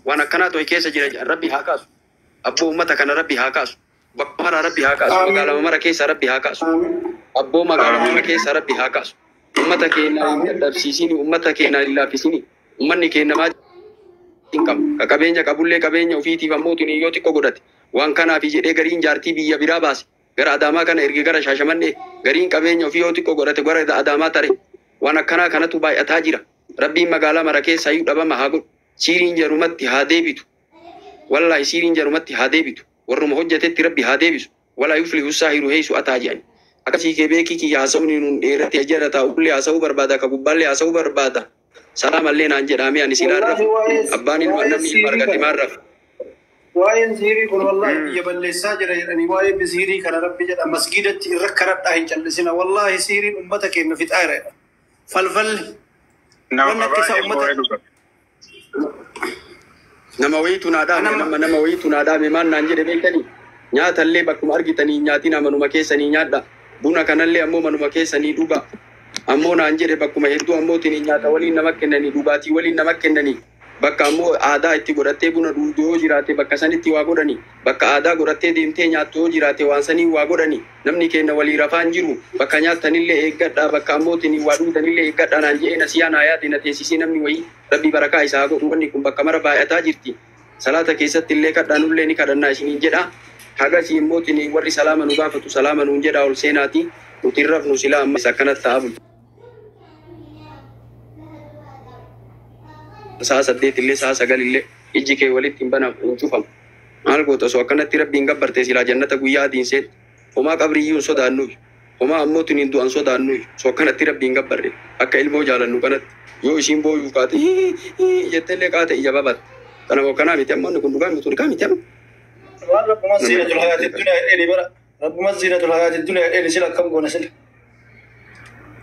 وانا كانت ويكيس جرى ربي هاكاس أبو أمتك أنا ربي هاكاس بكمرة ربي هاكاس مقالة مرة كيس ربي هاكاس أبو مقالة مرة كيس ربي هاكاس أمتك إن تفسيسيني أمتك إن الله في سيني أمني كإن ما إنكم كابينجا كابولة كابينجا وفيتي فموتني يوتي كوغرات وان كان في جري غرين جارتي بيا براباس غير أداما كان إرجع غير شاشمني غرين كابينجا وفي يوتي كوغرات غير أداما تري وانا كان تباي أتاجرا ربي مقالة مرة كيس سيد أبا مهاجر سيرين جرومتي هادي بيتو والله سيرين جرومتي هادي بيتو ورم حجة ربي هادي بيسو ولا يفلح الساهر هيسو أتاجاني أكسي كبيكي كي ياسوني نون إيرتي أجرا تاؤكل ياسو بربادا كبوبال ياسو بربادا سلام علينا أنجر آمي أني سيلار رف أباني المنمي بركة مار رف وين زيري قل والله يبل الساجر يعني وين بزيري كان ربي جد مسجدة ركرت أهين جلسنا والله سيري أمتك إنه في تاير فلفل وانا كيسا أمتك nama wayitu nama wayitu naadame man nanjede beekani nyaatallee bakkuma argitanii nyaatina manuma keessanii nyaadha buna kanallee ammoo manuma keessanii dhuga ammoo nanjede bakkuma hedduu ammootiin nyaata waliin nama kennanii dhugaatii waliin nama kennanii bakka ammoo aadaa itti godhattee buna dhuudoo jiraate bakka sanitti waa godhanii bakka aadaa godhattee deemtee nyaattoo jiraate waan sanii waa godhanii namni kenna walii rafaan jiru bakka nyaatanillee eeggadhaa bakka ammootiin waa dhuudanillee eeggadhaa naan je'ee nasiyaan hayaati na teessisii namni wayii rabbi barakaa isaa godhu wanni kun bakka mara baay'ataa jirti salaata keessatti illee kadhaanullee ni kadhannaa isiniin jedha hagasii immootiin warri salaama nu gaafatu salaama nuun jedha ol seenaati nuti rafnu silaa ammas akkanatti ta'aa bulu. Saa saddeet illee saa sagal illee ijji kee walitti hin bana hin cufamu. Maal goota osoo akkanatti rabbiin gabbarte silaa jannata guyyaa adiin seet homaa qabriyyuu hin sodaannu homaa ammootiin hin du'an sodaannu osoo akkanatti rabbiin gabbarre akka ilmoo jaalannu kanatti yoo isiin booyuu kaate jettellee kaate ija babat kana kanaa miti ammoo kun dhugaa miti dhugaa miti amma. ربما زينة الحياة الدنيا إلي برا ربما زينة الحياة الدنيا إلي سلا كم قونا سلا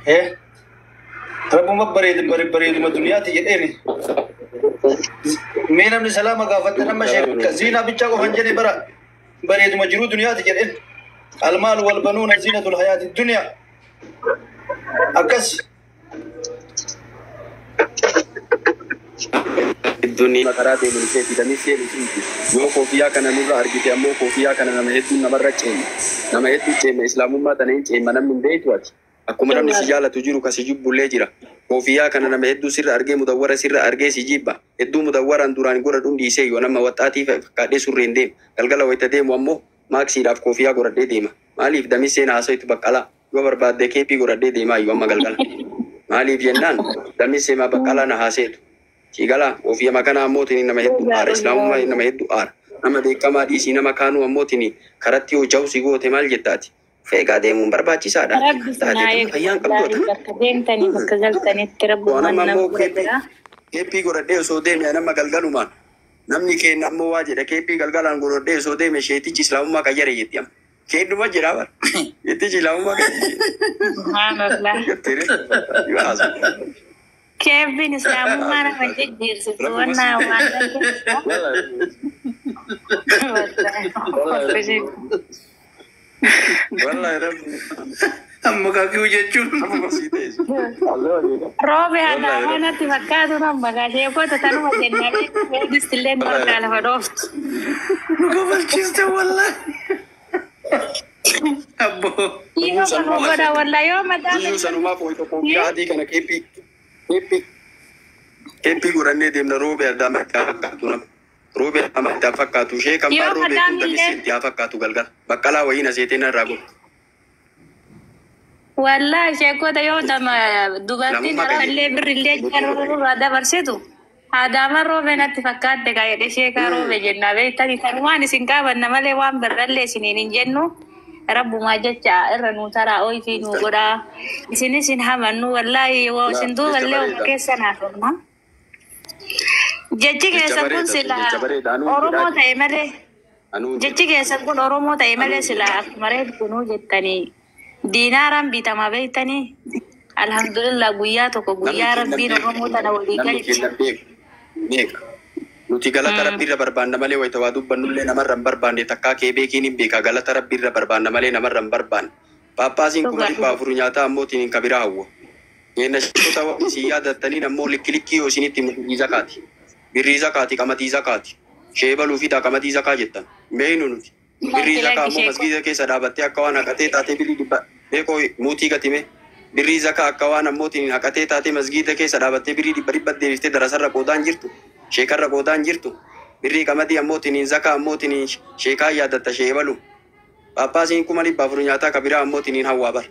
إيه ربما بريد ما الدنيا تيجي إلي مين من سلامة قافتنا ما شيء زينة بتشاكو هنجني برا بريد مجرود دنيا تيجي إلي المال والبنون زينة الحياة الدنيا أكس الدنيا كراتي من شيء تدمي شيء لشيء يو كوفيا كان نورا أرجيتي أمو كوفيا كان نمهدو نمرة شيء نمهدو شيء إسلام ما تنين شيء منام من بيت وات أكو مرام نسيجالة تجرو كسيجب بوليجرا كوفيا كان نمهدو سر أرجي مدورة سر أرجي سيجيبا هدو مدورة أندوران غورا دون ديسي ونما واتاتي فكادي سرين ديم قلقلا ويتديم وامو ماكسي راف كوفيا غورا دي ديما ماليف دمي سينا عصو يتبقالا غور بعد دكي بي غورا دي ديما يوما قلقلا ماليف جنان دمي سيما بقالا نحاسيتو Cigala, ofia makana ammootini nama hedduu aara islaamummaa nama hedduu aara nama beekamaa dhiisii nama kaanuu ammootini karatti yoo jahu si goote maal jettaati feegaa deemuun barbaachisaadha. Fayyaan qabdoota. Bakka deemtanii bakka galtanitti rabbumaan nama godha. Keeppii godhadhee osoo deeme nama galgalumaan namni keenya ammoo waa jedha keeppii galgalaan godhadhee osoo deeme sheetichi islaamummaa qayyare jetti amma. Keennuma jira bara. Sheetichi islaamummaa qayyare. Kevin Islam mana menjadi sesuatu Wallahi amma kaki ujechun Robe ada mana tiba-tiba tu nama gaya apa tu tanu macam ni distilen berkala hadoft nuka balcista wallahi abbo iya kan pada wallahi yo madam Jiyu sanuma ko ito ko yadi kana keeppii godhannee deemna roobee addaa makkaa fakkaatu nama roobee addaa makkaa fakkaatu ishee kan faa roobee kun damiseetti haa fakkaatu galgala baqqalaa wayii na seeteen irraa godhu. Wallahi sheekota yoo nama dubartiin illee birrillee jarrurraa dabarsitu adama roobee natti fakkaatte kaayedhe sheekaa roobee jennaa beektani kan waan isin qaabanna malee waan birrallee isiniin hin jennu. Rabbuma jecha irra nu tara oi fi nu goda isini sin hamannu wallahi wa sindu walle o kesana forma jechi ke sabun sila oromo ta emale jechi ke sabun oromo ta emale sila mare kunu jettani dinaran bitama beitani alhamdulillah guyya to ko guyya rabbi oromo ta na wali kai Nuti galata rabbiirra barbaanna malee wayita waa dubbannullee namarra hin barbaanne takkaa kee beekiin hin beeka galata rabbiirra barbaanna malee namarra hin barbaanne. Paappaasiin kuma 400 nyaataa ammootiin hin kabiraa hawwa. Yeenna shitota isii yaadattaniin ammoo likkilikkii yoo isinitti mutugiisa kaati. birrii zakaati qamadii zakaati sheebaluu fi qamadii zakaa jettan beeynu nuti birrii zakaa ammoo masgiida keessa dhaabattee akka waan haqatee taatee birrii dhibba beekoo muutii gatime birrii zakaa akka waan ammootiin haqatee taatee masgiida keessa dhaabattee birrii dhibba deebiftee darasarra qoodaan jirtu sheekarra qoodaan jirtu birrii qamadii ammootiin zakaa ammootiin sheekaa yaadatta sheebalu Paappaasiin kuma dhibba afur nyaataa kabiraa ammootiin hawwaa bar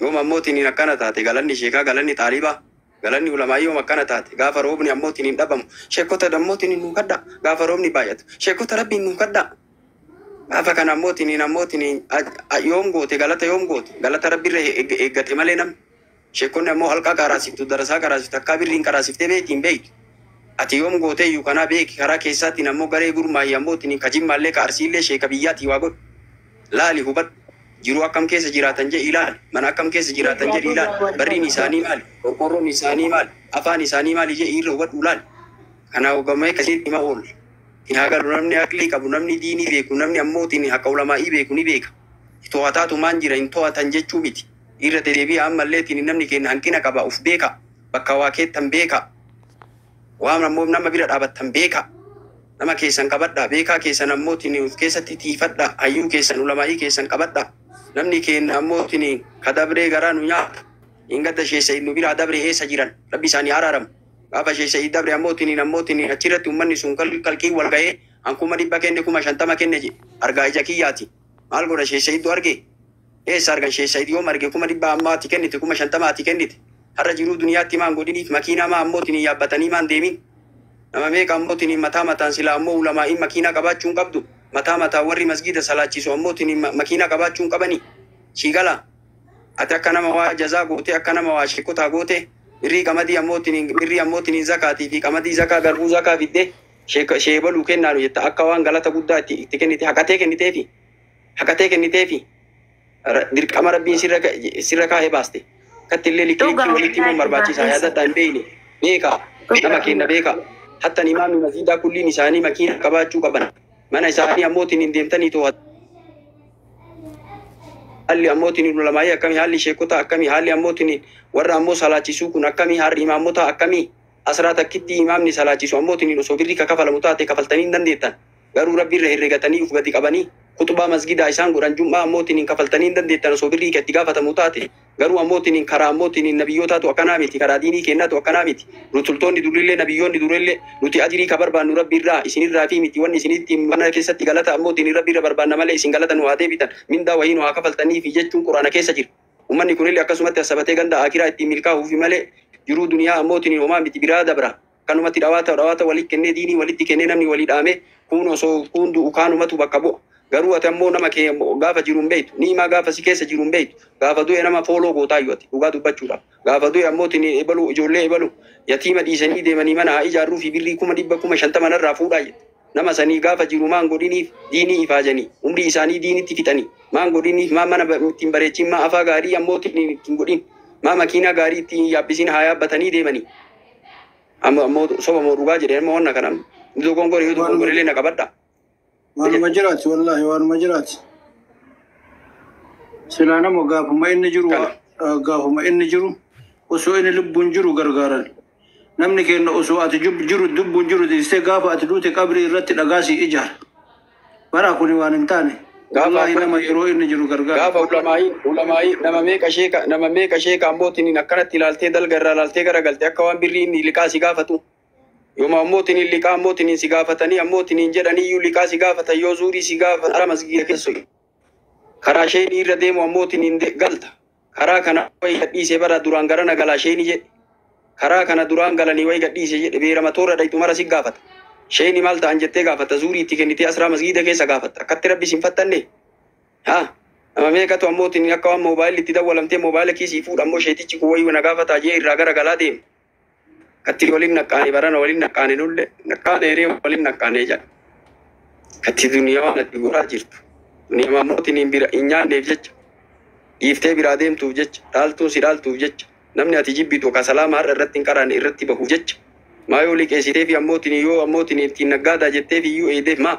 yoom ammootiin akkana taate galanni sheekaa galanni xaalibaa galanni ulamaa yoom akkana taate gaafa roobni ammootiin dhabamu sheekota dammootiin nu kadda gaafa roobni baay'atu sheekota rabbiin nu kadda gaafa kana ammootiin yoom goote galata rabbiirra eeggate malee namni sheekonni ammoo halkaa qaraasiftu darasaa qaraasiftu akka birriin qaraasiftee beetiin beektu ati yoom goote iyyuu kanaa beeki karaa keessaatiin ammoo garee gurmaayii ammootiin kajimmaallee kaarsiillee sheeka biyyaatii waa godhu laali hubadhu jiru akkam keessa jiraatan je ilaali mana akkam keessa jiraatan je ilaali barriin isaanii maali qorqorroon isaanii maali afaan isaanii maali je irra hubadhu laali kana ogamee kasitti ma ool hagalu namni aqlii qabu namni diinii beeku namni ammootiin akka ulamaa'ii beeku ni beeka to'ataatu maan jira hin to'atan jechuu miti irra deebi'a ammalleetiin namni keenya hanqina qaba uf beeka bakka waa keettan beeka waan ammoo nama bira dhaabattan beeka nama keessan qabadha beekaa keessan ammootiin uf keessatti tiifadha hayyuu keessan ulamaa'ii keessan qabadha namni keenya ammootiin kadabree garaa nu nyaata hin gadda sheessa nu bira dabree eessa jiran rabbi isaanii araaramu gaafa sheessa dabree ammootiin achirratti uummanni sun kalqii wal ga'ee hankuma 100 kenne 50 kenne je argaa ija kiyyaati maal godha sheessa iddoo arge eessa argan sheessa iddoo marge 100 amma ati kennite 50 ati kennite har'a jiruu duniyaatti maan godhiniif makiinaa maa ammootiin yaabbatanii maan deemin nama meeqa ammootiin mataan sila ammoo ulamaa'iin makiinaa qabaachuun qabdu mataa warri masgiida salaachisu ammootiin makiinaa qabaachuun qabani shiigala ati akka nama waa jazaa goote akka nama waa sheekotaa goote birrii qamadii ammootiin zakaatii fi qamadii zakaa garbuu zakaa fidde sheebaluu kennaanu jetta akka waan galata guddaa itti kennite haqatee kenniteefi dirqama rabbiin sirra kaa'ee baaste kattillee likkilikkii walitti immoo barbaachisaa yaadadhaa hin beeyne beeka nama kenna beeka hatta imaamni masjiidaa kulliin isaanii makiina qabaachuu qaban mana isaanii ammootiin hin deemtanii to'atu halli ammootiin ulamaa'ii akkamii haalli sheekota akkamii haalli ammootiin warra ammoo salaachisuu kun akkamii harri imaamota akkamii asraa takkitti imaamni salaachisu ammootiin osoo birrii kafalamu taate kafaltanii hin dandeettan garuu rabbiirra herregatanii uf gadi qabanii kutubaa masgidaa isaan godhan jum'aa ammootiin kafaltanii hin dandeettan osoo birrii itti gaafatamu taate garuu ammootiin karaa ammootiin nabiyyootaatu akkanaa miti karaa diinii kennaatu akkanaa miti rutultoonni durillee nabiyyoonni durillee nuti ajirii ka barbaannu rabbiirraa isinirraa fi miti wanni isinitti mana keessatti galata ammootiin rabbiirra barbaanna malee isin galata nu haa deebitan mindaa wayii nu haa kafaltanii fi jechuun quraana keessa jira ummanni kunillee akkasumatti asabatee ganda akiraa ittiin milkaa'uufi malee jiruu duniyaa ammootiin homaa miti biraa dabra kanumatti dhawaata walitti kennee diinii walitti kennee namni walii dhaame kun osoo kun du'u kaanumatu bakka bu'a garuu ati ammoo nama kee gaafa jiruun beektu niimaa gaafa si keessa jiruun beektu gaafa du'e nama fooloo gootaa yoo ati dhugaa dubbachuudhaaf gaafa du'e ammootiin ebalu ijoollee ebalu yatiima dhiisanii deemanii mana haa ijaarruu fi birrii 150 narraa fuudhaa jette nama sanii gaafa jiru maan godhiniif diinii ifaajanii umrii isaanii diinitti fixanii maan godhiniif maa mana ittiin bareechin maa afaa gaarii ammootiin ittiin godhin maa makiinaa gaarii ittiin yaabbisiin haa yaabbatanii deemanii ammoo soba moo dhugaa jedhee ammoo wanna kanam dogongoree na qabadha waanuma jiraati wallaahi waanuma jiraati silaa nama gaafuma inni jiru osoo inni lubbuun jiru gargaaran namni keenya osoo ati lubbuun jiru dhiistee gaafa ati duute qabrii irratti dhagaasii ijaara bara kuni waan hin taane wallaahi nama yeroo inni jiru gargaara gaafa ulamaa'ii nama meeqa sheeka ammootiin akkanatti ilaaltee dalga irraa ilaaltee garagalte akka waan birrii inni liqaa si gaafatu yooma ammootiin liqaa ammootiin si gaafatanii ammootiin jedhanii iyyuu liqaa si gaafatan yoo zuurii si gaafatan ara masgiida keessa karaa isheen irra deemu ammootiin galta karaa kana wayi gadhiisee bara duraan gara nagalaa isheen jedhe karaa kana duraan galanii wayi gadhiisee jedhe beerama toora dhaytu mara si gaafata isheen maal ta'an jettee gaafata zuurii itti kennitee asraa masgiida keessa gaafata akkatti rabbi sin fattanne nama meeqatu ammootiin akka waan moobaayilli itti dawwalamtee moobaayila kiisii fuudha ammoo sheetichi kun wayii na gaafataa jee irraa gara galaa deema katti waliin naqqaane barana waliin naqqaane nulle naqqaane hiree waliin naqqaane jedha katti duniyaa waan ati goraa jirtu duniyaa ammootiin hin nyaanneef jecha dhiiftee biraa deemtuuf jecha dhaaltuun si dhaaltuuf jecha namni ati jibbitu ka salaamaa har'a irratti hin qaraane irratti bahuuf jecha maa yoo liqeessitee fi ammootiin yoo ammootiin ittiin naggaadaa jettee fi iyyuu eedeef maa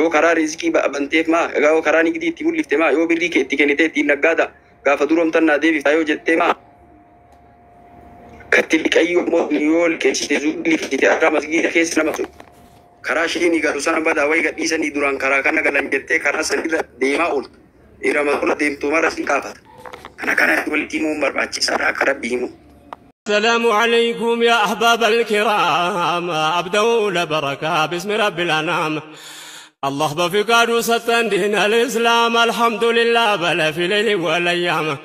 yoo karaa rizqii banteef maa yoo karaa nigdii itti mul'ifte maa yoo birrii kee itti kennitee ittiin naggaadaa gaafa duroomtan naa deebiftaa yoo jettee maa كتلك أيوم يول كيس تزول كتير أرا مسجد كيس نمسو كراشيني قالوا سنة بدا ويقد إيساني دوران كراكنا قالن جتة كراسني ديما أول إيرما كل ديم تومارا سنكافت أنا كان يقول تيمو مربعتي سارا كربيمو. السلام عليكم يا أحباب الكرام أبدأ لبركة باسم رب الأنام الله بفقاد ستن دين الإسلام الحمد لله بلا في ليل والأيام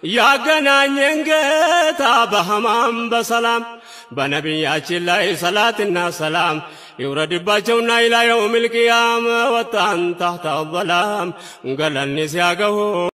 يا قنان ينقيت بهمام بسلام بنبيات الله صلاة سلام يورد باجونا إلى يوم القيامة وطن تحت الظلام قال النسياقه